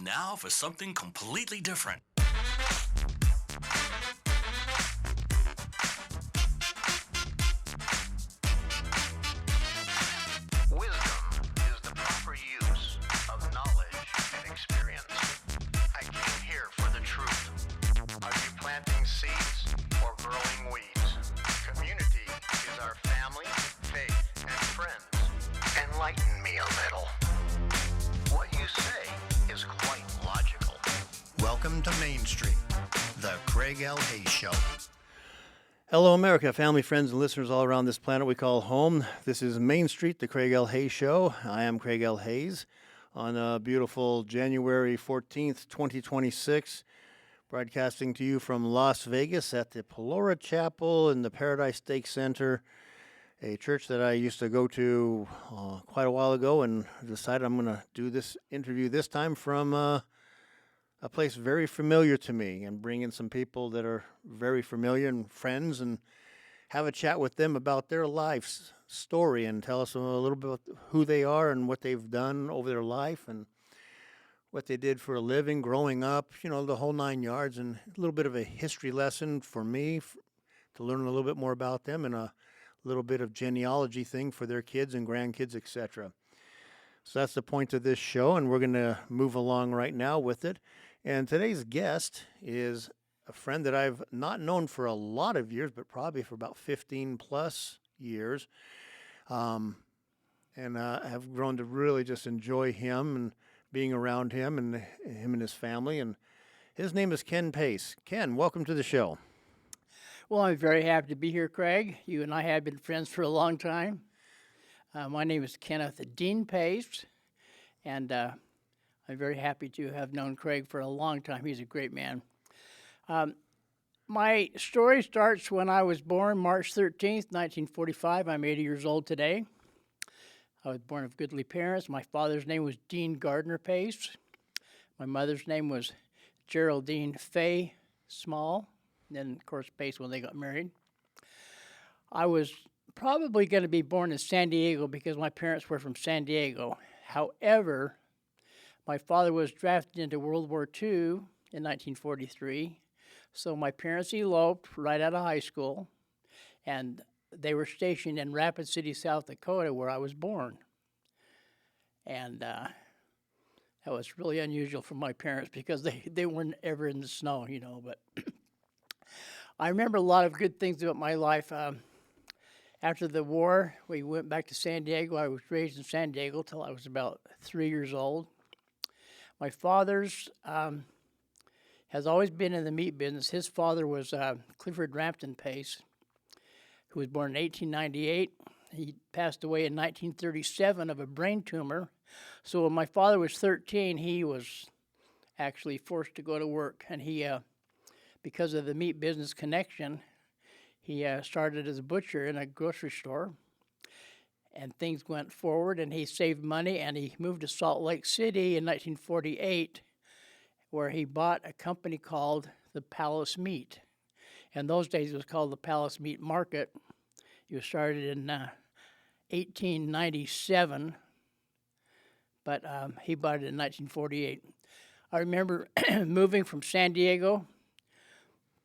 now for something completely different. Wisdom is the proper use of knowledge and experience. I came here for the truth. Are you planting seeds or growing weeds? Community is our family, faith, and friends. Enlighten me a little. What you say is quite logical. Welcome to Main Street, the Craig L. Hayes Show. Hello, America, family, friends, and listeners all around this planet we call home. This is Main Street, the Craig L. Hayes Show. I am Craig L. Hayes on a beautiful January 14th, 2026, broadcasting to you from Las Vegas at the Pelora Chapel in the Paradise Stake Center, a church that I used to go to quite a while ago, and decided I'm going to do this interview this time from a place very familiar to me, and bring in some people that are very familiar and friends and have a chat with them about their life's story and tell us a little bit about who they are and what they've done over their life and what they did for a living growing up, the whole 9 yards, and a little bit of a history lesson for me to learn a little bit more about them, and a little bit of genealogy thing for their kids and grandkids, etc. So that's the point of this show, and we're going to move along right now with it. And today's guest is a friend that I've not known for a lot of years, but probably for about 15 plus years. And have grown to really just enjoy him and being around him and his family. And his name is Ken Pace. Ken, welcome to the show. Well, I'm very happy to be here, Craig. You and I have been friends for a long time. My name is Kenneth Dean Pace, and I'm very happy to have known Craig for a long time. He's a great man. My story starts when I was born March 13th, 1945. I'm 80 years old today. I was born of goodly parents. My father's name was Dean Gardner Pace. My mother's name was Geraldine Fay Small. And then, of course, Pace when they got married. I was probably going to be born in San Diego because my parents were from San Diego. However, my father was drafted into World War II in 1943, so my parents eloped right out of high school, and they were stationed in Rapid City, South Dakota, where I was born. And that was really unusual for my parents because they weren't ever in the snow, but I remember a lot of good things about my life. After the war, we went back to San Diego. I was raised in San Diego till I was about 3 years old. My father's has always been in the meat business. His father was Clifford Rampton Pace, who was born in 1898. He passed away in 1937 of a brain tumor. So when my father was 13, he was actually forced to go to work. And he, because of the meat business connection, he started as a butcher in a grocery store. And things went forward, and he saved money, and he moved to Salt Lake City in 1948, where he bought a company called the Palace Meat. In those days, it was called the Palace Meat Market. It was started in 1897, but he bought it in 1948. I remember moving from San Diego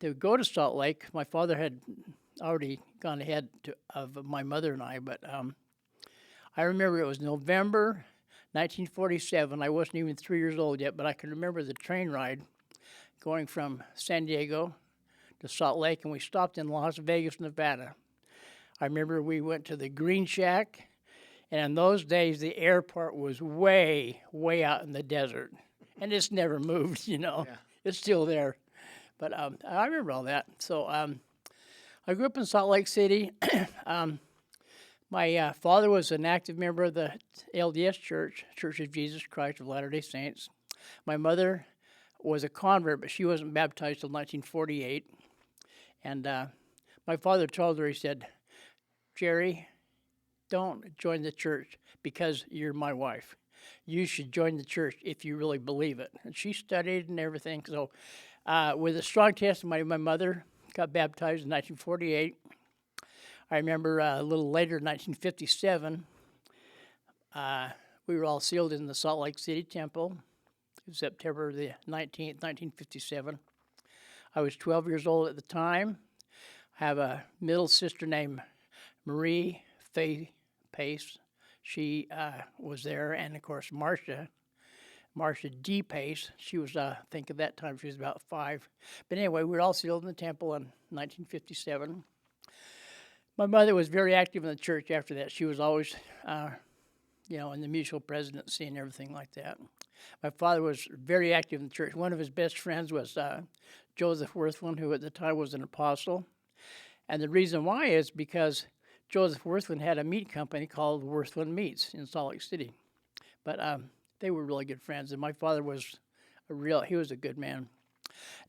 to go to Salt Lake. My father had already gone ahead of my mother and I, but I remember it was November 1947. I wasn't even 3 years old yet, but I can remember the train ride going from San Diego to Salt Lake, and we stopped in Las Vegas, Nevada. I remember we went to the Green Shack, and in those days, the airport was way, way out in the desert, and it's never moved, Yeah. It's still there. But I remember all that. So I grew up in Salt Lake City. My father was an active member of the LDS Church, Church of Jesus Christ of Latter-day Saints. My mother was a convert, but she wasn't baptized till 1948. And my father told her, he said, "Jerry, don't join the church because you're my wife. You should join the church if you really believe it." And she studied and everything. So with a strong testimony, my mother got baptized in 1948. I remember a little later, in 1957, we were all sealed in the Salt Lake City Temple. September the 19th, 1957. I was 12 years old at the time. I have a middle sister named Marie Faye Pace. She was there, and of course Marcia D. Pace. She was, I think at that time she was about 5. But anyway, we were all sealed in the temple in 1957. My mother was very active in the church after that. She was always, in the mutual presidency and everything like that. My father was very active in the church. One of his best friends was Joseph Worthwin, who at the time was an apostle. And the reason why is because Joseph Worthwin had a meat company called Worthwin Meats in Salt Lake City. But they were really good friends, and my father was he was a good man.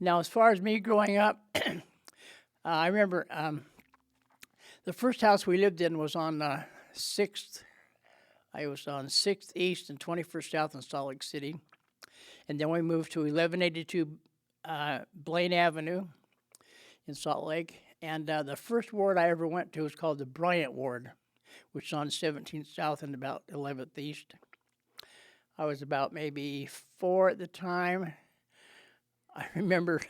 Now, as far as me growing up, I remember the first house we lived in was on 6th. I was on 6th East and 21st South in Salt Lake City. And then we moved to 1182 Blaine Avenue in Salt Lake. And the first ward I ever went to was called the Bryant Ward, which is on 17th South and about 11th East. I was about maybe 4 at the time. I remember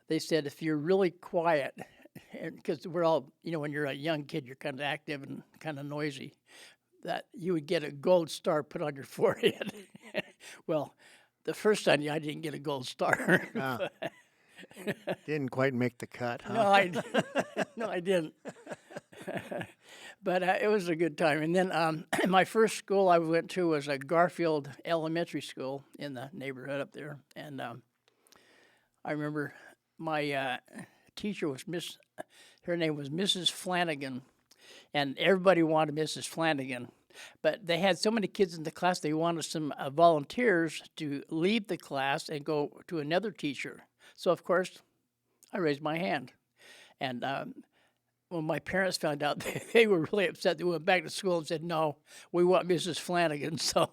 they said if you're really quiet, because we're all, when you're a young kid, you're kind of active and kind of noisy, that you would get a gold star put on your forehead. Well, the first time I didn't get a gold star. Didn't quite make the cut, huh? No, I didn't. But it was a good time. And then my first school I went to was a Garfield Elementary School in the neighborhood up there. And I remember my teacher was her name was Mrs. Flanagan. And everybody wanted Mrs. Flanagan. But they had so many kids in the class, they wanted some volunteers to leave the class and go to another teacher. So, of course, I raised my hand. And when my parents found out, they were really upset. They went back to school and said, no, we want Mrs. Flanagan. So,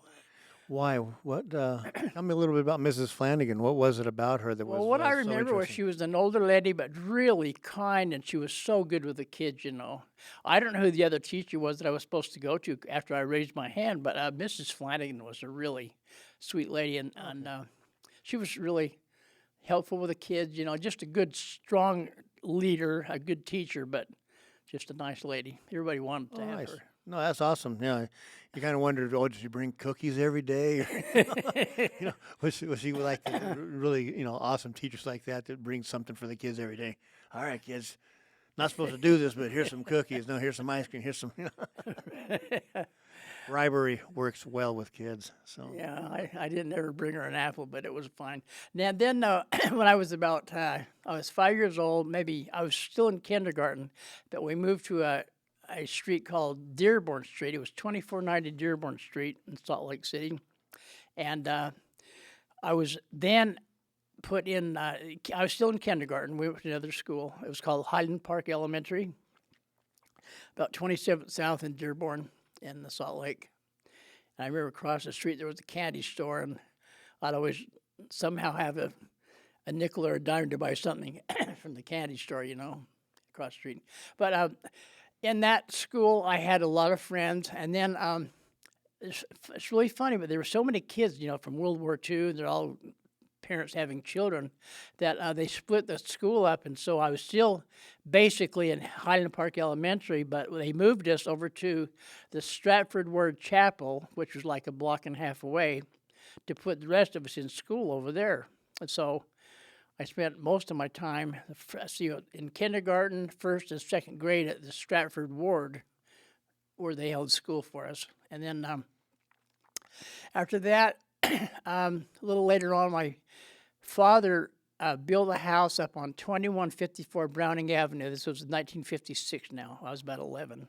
Why? What? Tell me a little bit about Mrs. Flanagan. What was it about her that was well, what I so remember was interesting? she was an older lady, but really kind, and she was so good with the kids, I don't know who the other teacher was that I was supposed to go to after I raised my hand, but Mrs. Flanagan was a really sweet lady, and she was really helpful with the kids, just a good, strong leader, a good teacher, but just a nice lady. Everybody wanted to have Nice. her. No, that's awesome. Yeah, you kind of wondered, did she bring cookies every day? Was she like the really, awesome teachers like that bring something for the kids every day? All right, kids, not supposed to do this, but here's some cookies. No, here's some ice cream. Here's some. Bribery works well with kids. So Yeah, I didn't ever bring her an apple, but it was fine. Now then, when I was about, I was 5 years old, maybe I was still in kindergarten, but we moved to a street called Dearborn Street. It was 2490 Dearborn Street in Salt Lake City. And I was then put in, I was still in kindergarten. We went to another school. It was called Highland Park Elementary, about 27th South in Dearborn in the Salt Lake. And I remember across the street there was a candy store, and I'd always somehow have a nickel or a dime to buy something from the candy store, across the street. But in that school, I had a lot of friends, and then it's really funny, but there were so many kids, from World War II, they're all parents having children, that they split the school up, and so I was still basically in Highland Park Elementary, but they moved us over to the Stratford Ward Chapel, which was like a block and a half away, to put the rest of us in school over there. And so I spent most of my time in kindergarten, first and second grade at the Stratford Ward, where they held school for us. And then after that, a little later on, my father built a house up on 2154 Browning Avenue. This was 1956 now. I was about 11.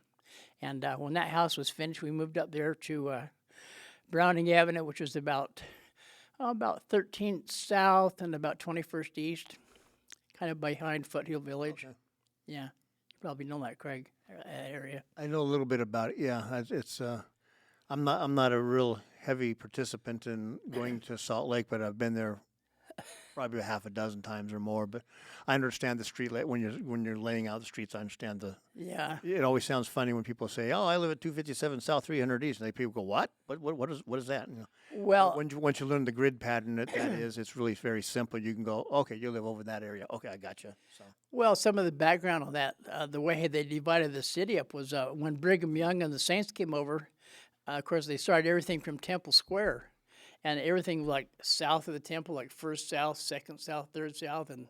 And when that house was finished, we moved up there to Browning Avenue, which was about 13th South and about 21st East, kind of behind Foothill Village. Okay. Yeah, you probably know that, Craig, that area. I know a little bit about it. Yeah, it's. I'm not a real heavy participant in going to Salt Lake, but I've been there probably a half a dozen times or more. But I understand the street when you're laying out the streets. I understand the. Yeah. It always sounds funny when people say, "Oh, I live at 257 South 300 East," and people go, "What? What is that?" Well, Once you learn the grid pattern that is, it's really very simple. You can go, "Okay, you live over that area. Okay, I got you." So. well, some of the background on that, the way they divided the city up was when Brigham Young and the Saints came over. Of course, they started everything from Temple Square, and everything like south of the temple, like first south, second south, third south, and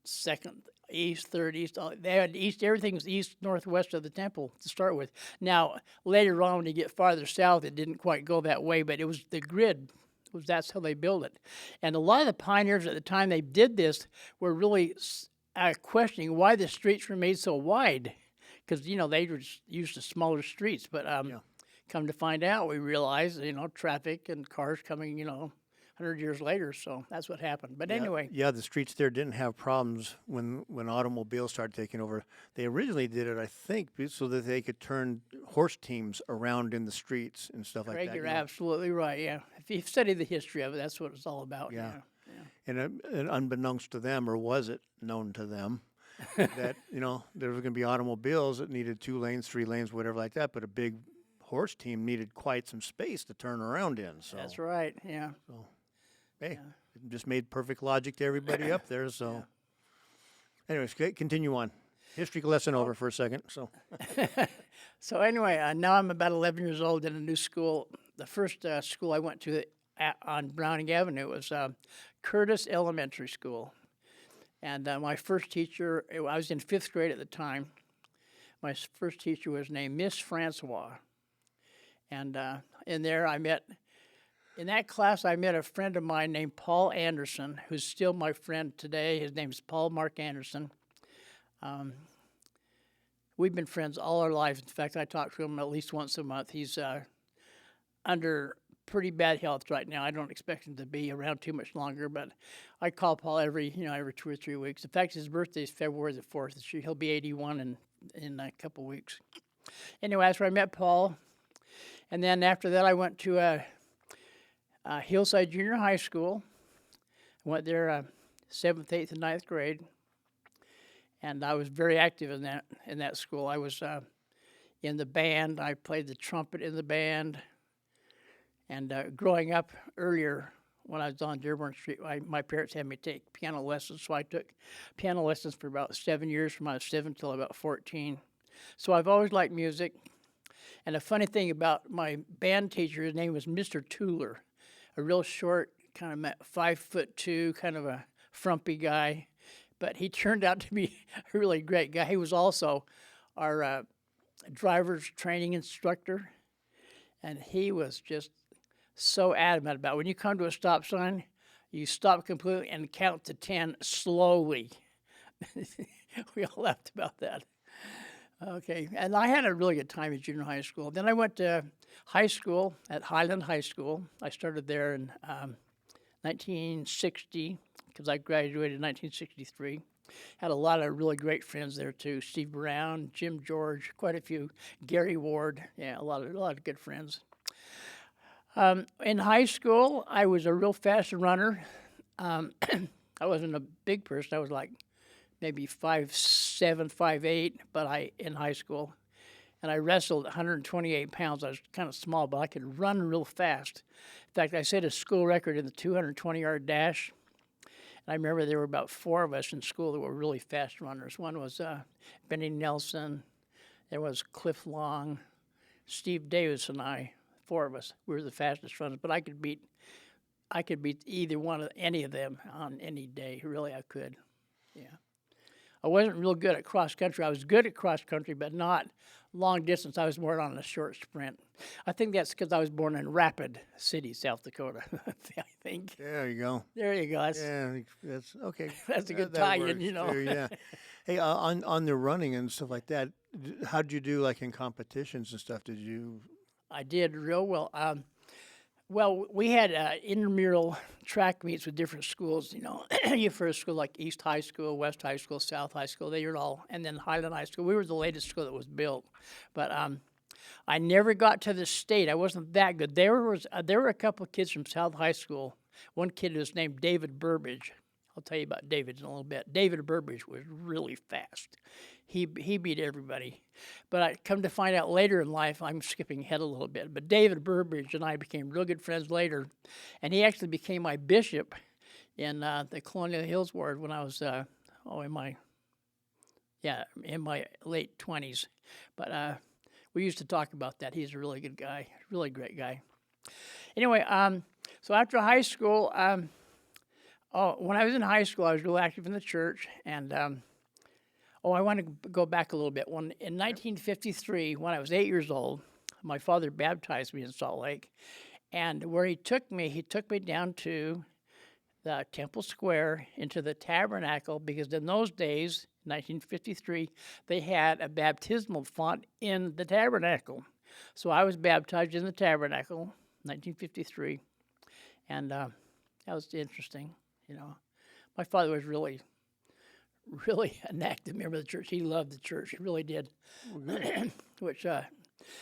second east, third east. They had east. Everything was east, northwest of the temple to start with. Now later on, when you get farther south, it didn't quite go that way, but it was the grid. That's how they built it, and a lot of the pioneers at the time they did this were really questioning why the streets were made so wide, because they were just used to smaller streets, but. Come to find out, we realized, traffic and cars coming, 100 years later. So that's what happened. But anyway. Yeah, the streets there didn't have problems when automobiles started taking over. They originally did it, I think, so that they could turn horse teams around in the streets and stuff like Craig, that. you're absolutely right, yeah. If you've studied the history of it, that's what it's all about. Yeah. And unbeknownst to them, or was it known to them, that, there was going to be automobiles that needed 2 lanes, 3 lanes, whatever like that, but a big horse team needed quite some space to turn around in. So That's right, yeah. So, hey, it just made perfect logic to everybody up there. So, anyways, continue on. History lesson over for a second. So, So anyway, now I'm about 11 years old in a new school. The first school I went to on Browning Avenue was Curtis Elementary School. And my first teacher, I was in 5th grade at the time. My first teacher was named Miss Francois. And in that class, I met a friend of mine named Paul Anderson, who's still my friend today. His name is Paul Mark Anderson. We've been friends all our lives. In fact, I talk to him at least once a month. He's under pretty bad health right now. I don't expect him to be around too much longer, but I call Paul every 2 or 3 weeks. In fact, his birthday is February the 4th. He'll be 81 in a couple weeks. Anyway, that's where I met Paul. And then after that, I went to Hillside Junior High School. I went there 7th, 8th, and 9th grade. And I was very active in that school. I was in the band. I played the trumpet in the band. And growing up earlier, when I was on Dearborn Street, my parents had me take piano lessons. So I took piano lessons for about 7 years, from I was 7 till about 14. So I've always liked music. And a funny thing about my band teacher, his name was Mr. Tuller, a real short, kind of 5'2", kind of a frumpy guy. But he turned out to be a really great guy. He was also our driver's training instructor. And he was just so adamant about when you come to a stop sign, you stop completely and count to 10 slowly. We all laughed about that. Okay, and I had a really good time at junior high school. Then I went to high school at Highland High School. I started there in 1960, because I graduated in 1963. Had a lot of really great friends there too. Steve Brown, Jim George, quite a few. Gary Ward, yeah, a lot of good friends. In high school, I was a real fast runner. I wasn't a big person. I was like maybe 5'7", 5'8", but in high school. And I wrestled 128 pounds. I was kind of small, but I could run real fast. In fact, I set a school record in the 220-yard dash. And I remember there were about 4 of us in school that were really fast runners. One was Benny Nelson. There was Cliff Long, Steve Davis, and I. 4 of us. We were the fastest runners, but I could beat any of them on any day. Really, I could. Yeah. I wasn't real good at cross country. I was good at cross country, but not long distance. I was more on a short sprint. I think that's because I was born in Rapid City, South Dakota. I think. There you go. There you go. That's okay. That's a good That tie-in, works too, yeah. Hey, on the running and stuff like that, how did you do, like in competitions and stuff? Did you? I did real well. Well, we had intramural track meets with different schools. You first school like East High School, West High School, South High School. They were all, and then Highland High School. We were the latest school that was built, but I never got to the state. I wasn't that good. There were a couple of kids from South High School one kid was named David Burbage. I'll tell you about David in a little bit. David Burbage was really fast. He beat everybody. But I come to find out later in life, I'm skipping ahead a little bit, but David Burbage and I became real good friends later, and he actually became my bishop in the Colonial Hills Ward when I was in my late 20s. But we used to talk about that. He's a really good guy, really great guy. Anyway, so after high school, when I was in high school, I was real active in the church, and I want to go back a little bit. In 1953, when I was 8 years old, my father baptized me in Salt Lake, and where he took me down to the Temple Square into the tabernacle, because in those days, 1953, they had a baptismal font in the tabernacle. So I was baptized in the tabernacle, 1953, and that was interesting. My father was really an active member of the church. He loved the church. He really did.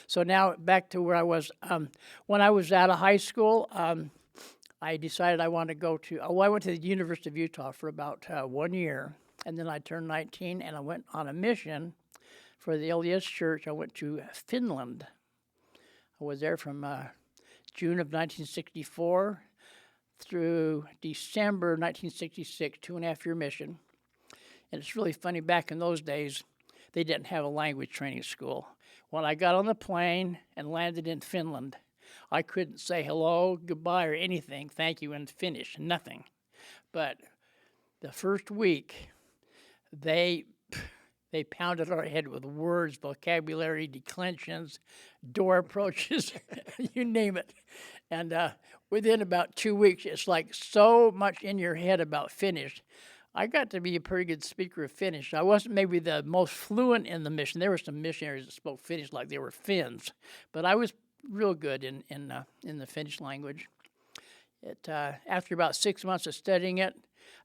So now back to where I was. When I was out of high school, I decided I wanted to go to. I went to the University of Utah for about 1 year, and then I turned 19, and I went on a mission for the LDS Church. I went to Finland. I was there from June of 1964 through December 1966, 2.5-year mission. And it's really funny, back in those days, they didn't have a language training school. When I got on the plane and landed in Finland, I couldn't say hello, goodbye, or anything, thank you, in Finnish, nothing. But the first week, they pounded our head with words, vocabulary, declensions, door approaches, you name it. And within about 2 weeks, it's like so much in your head about Finnish. I got to be a pretty good speaker of Finnish. I wasn't maybe the most fluent in the mission. There were some missionaries that spoke Finnish like they were Finns, but I was real good in the Finnish language. After about 6 months of studying it,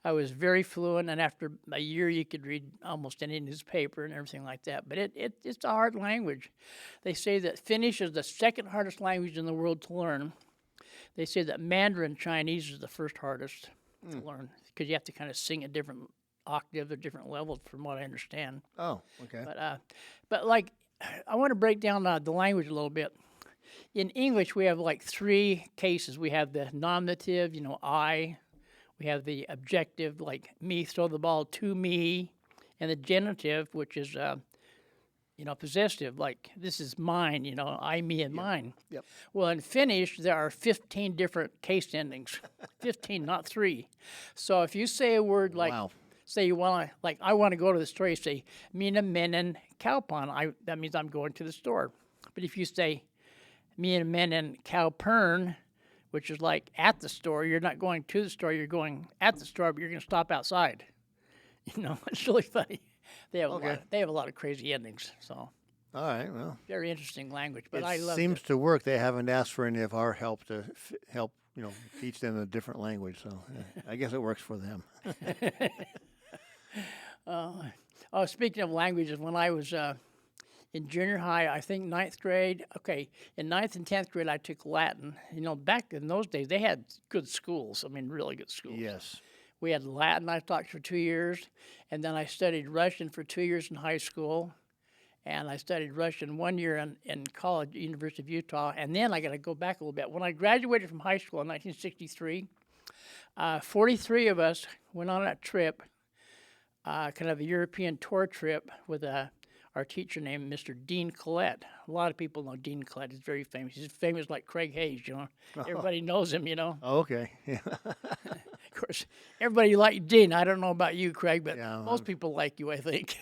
I was very fluent, and after a year, you could read almost any newspaper and everything like that. But it's a hard language. They say that Finnish is the second hardest language in the world to learn. They say that Mandarin Chinese is the first hardest to learn, because you have to kind of sing at different octaves or different levels, from what I understand. Oh, okay. But like, I want to break down the language a little bit. In English, we have like 3 cases. We have the nominative, I. We have the objective, like me, throw the ball to me. And the genitive, which is, possessive, like this is mine, I, me, and mine. Yep. Well, in Finnish, there are 15 different case endings. 15, not 3. So if you say a word like, Wow. say you want to, like, I want to go to the store, you say, minä menen kauppaan. That means I'm going to the store. But if you say, minä menen kaupern, which is like at the store, you're not going to the store, you're going at the store, but you're going to stop outside. It's really funny. They have a lot of crazy endings. So, All right, well. very interesting language. But I love seems to work. They haven't asked for any of our help to help, teach them a different language. So I guess it works for them. Speaking of languages, when I was in junior high, I think 9th grade. Okay, in 9th and 10th grade, I took Latin. Back in those days, they had good schools. I mean, really good schools. Yes. We had Latin I taught for 2 years, and then I studied Russian for 2 years in high school, and I studied Russian 1 year in college, University of Utah, and then I got to go back a little bit. When I graduated from high school in 1963, 43 of us went on a trip, kind of a European tour trip with our teacher named Mr. Dean Collette. A lot of people know Dean Collette. He's very famous. He's famous like Craig Hayes, Everybody knows him, Oh, okay. Yeah. Of course, everybody liked Dean. I don't know about you, Craig, but Yeah, most people like you, I think.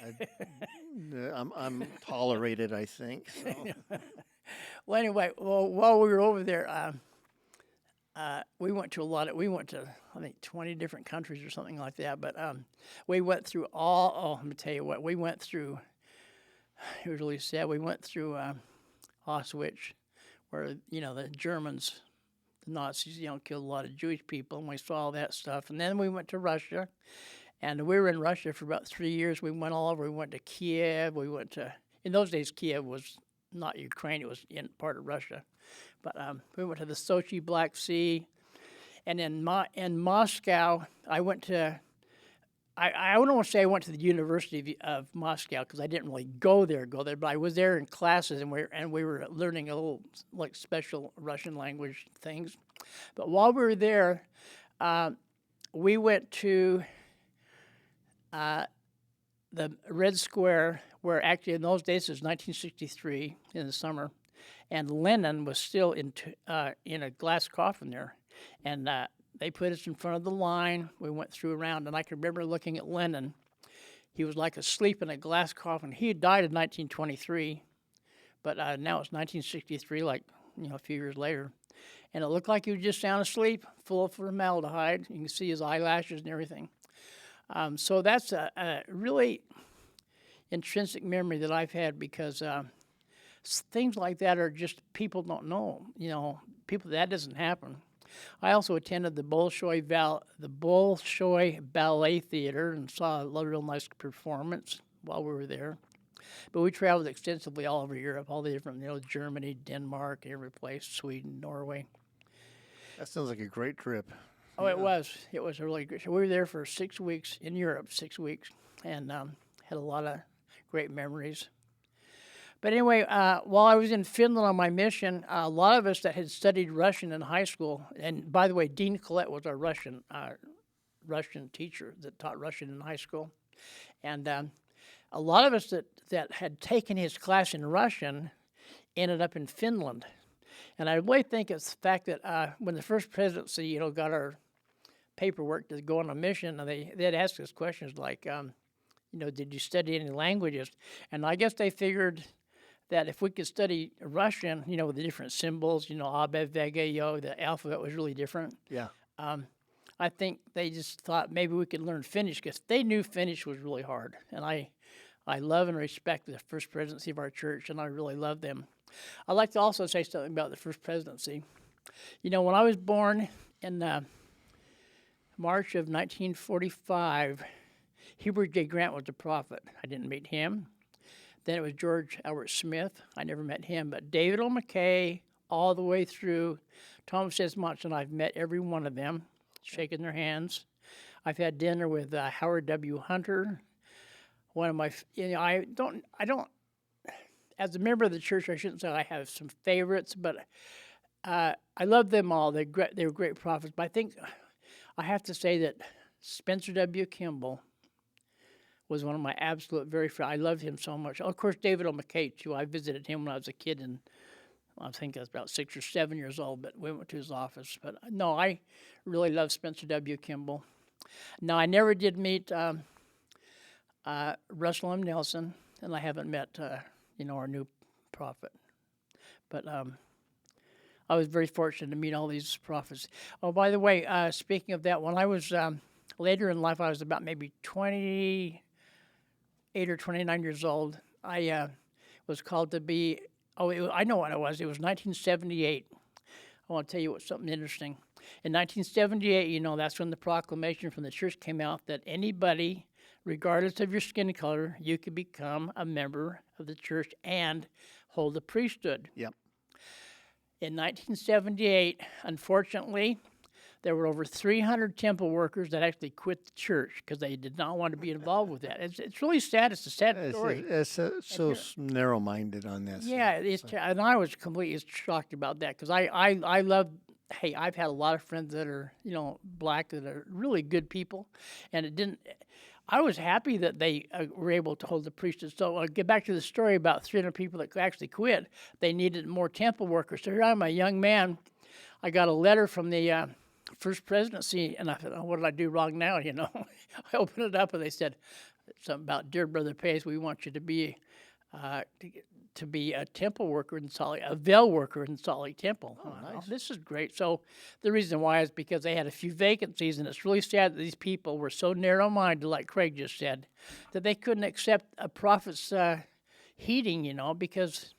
I'm tolerated, I think. So. Well, anyway, while we were over there, we went to I think 20 different countries or something like that. But we went through let me tell you what, we went through. It was really sad. We went through Auschwitz, where the Germans, the Nazis, killed a lot of Jewish people, and we saw all that stuff. And then we went to Russia, and we were in Russia for about 3 years. We went all over. We went to Kiev. In those days, Kiev was not Ukraine. It was in part of Russia. But we went to the Sochi Black Sea. And in Moscow, I went to. I don't want to say I went to the University of Moscow because I didn't really go there, but I was there in classes and we were learning a little like special Russian language things. But while we were there, we went to the Red Square, where actually in those days it was 1963 in the summer, and Lenin was still in a glass coffin there, and they put us in front of the line. We went through around, and I can remember looking at Lenin. He was like asleep in a glass coffin. He had died in 1923, but now it's 1963, like a few years later, and it looked like he was just sound asleep, full of formaldehyde. You can see his eyelashes and everything. So that's a really intrinsic memory that I've had because things like that are just people don't know. People that doesn't happen. I also attended the Bolshoi Ballet Theater and saw a real nice performance while we were there. But we traveled extensively all over Europe, all the different, Germany, Denmark, every place, Sweden, Norway. That sounds like a great trip. Oh, it was. It was a really good. So we were there for 6 weeks in Europe, 6 weeks, and had a lot of great memories. But anyway, while I was in Finland on my mission, a lot of us that had studied Russian in high school, and by the way, Dean Collette was our Russian teacher that taught Russian in high school, and a lot of us that had taken his class in Russian ended up in Finland. And I really think it's the fact that when the first presidency, got our paperwork to go on a mission, and they'd ask us questions like, did you study any languages? And I guess they figured that if we could study Russian, with the different symbols, abe, vege, yo, the alphabet was really different. Yeah. I think they just thought maybe we could learn Finnish because they knew Finnish was really hard. And I love and respect the first presidency of our church, and I really love them. I'd like to also say something about the first presidency. When I was born in March of 1945, Heber J. Grant was the prophet. I didn't meet him. Then it was George Albert Smith. I never met him. But David O. McKay, all the way through Thomas S. Monson, I've met every one of them, shaken their hands. I've had dinner with Howard W. Hunter. One of my, I don't, as a member of the church, I shouldn't say I have some favorites, but I love them all. They were great prophets. But I think I have to say that Spencer W. Kimball was one of my absolute very favorite. I loved him so much. Of course, David O. McKay, too. I visited him when I was a kid, and I think I was about 6 or 7 years old, but we went to his office. But no, I really love Spencer W. Kimball. Now, I never did meet Russell M. Nelson, and I haven't met, our new prophet. But I was very fortunate to meet all these prophets. Oh, by the way, speaking of that, when I was later in life, I was about maybe 28 or 29 years old. I was called to be, I know what it was. It was 1978. I want to tell you something interesting. In 1978, that's when the proclamation from the church came out that anybody, regardless of your skin color, you could become a member of the church and hold the priesthood. Yep. In 1978, unfortunately, there were over 300 temple workers that actually quit the church because they did not want to be involved with that. It's really sad. It's a sad story. It's so narrow-minded on this. Yeah, and I was completely shocked about that because I love. Hey, I've had a lot of friends that are black that are really good people, and it didn't. I was happy that they were able to hold the priesthood. So I'll get back to the story about 300 people that actually quit. They needed more temple workers. So here I'm a young man. I got a letter from the first presidency, and I thought, what did I do wrong now, I opened it up, and they said something about, dear Brother Pace, we want you to be a temple worker in Salt Lake, a veil worker in Salt Lake Temple. Oh, nice. This is great. So the reason why is because they had a few vacancies, and it's really sad that these people were so narrow-minded, like Craig just said, that they couldn't accept a prophet's heeding, because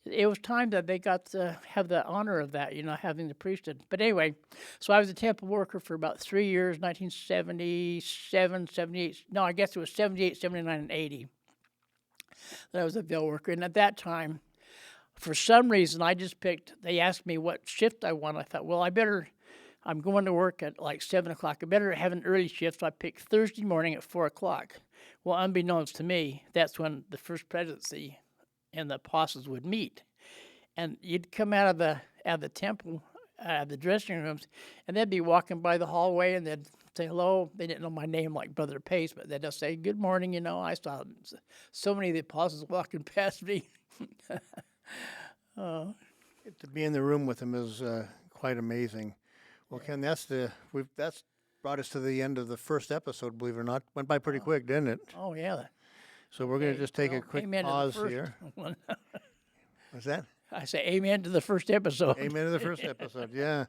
it was time that they got to have the honor of that, having the priesthood. But anyway, so I was a temple worker for about 3 years, 1977, 78. No, I guess it was 78, 79, and 80. That I was a veil worker. And at that time, for some reason, they asked me what shift I want. I thought, well, I better I'm going to work at like 7 o'clock. I better have an early shift, so I picked Thursday morning at 4 o'clock. Well, unbeknownst to me, that's when the First Presidency and the apostles would meet. And you'd come out of the temple, the dressing rooms, and they'd be walking by the hallway, and they'd say hello. They didn't know my name like Brother Pace, but they'd just say, good morning, you know. I saw so many of the apostles walking past me. To be in the room with him is quite amazing. Well, Ken, that's brought us to the end of the first episode, believe it or not. Went by pretty quick, didn't it? Oh, yeah. So we're going to Okay, just take a well, quick amen to the pause first here. one. What's that? I say amen to the first episode. Amen to the first episode, yeah.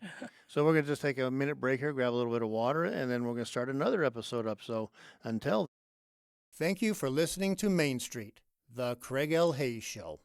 So we're going to just take a minute break here, grab a little bit of water, and then we're going to start another episode up. So until. Thank you for listening to Main Street, the Craig L. Hayes Show.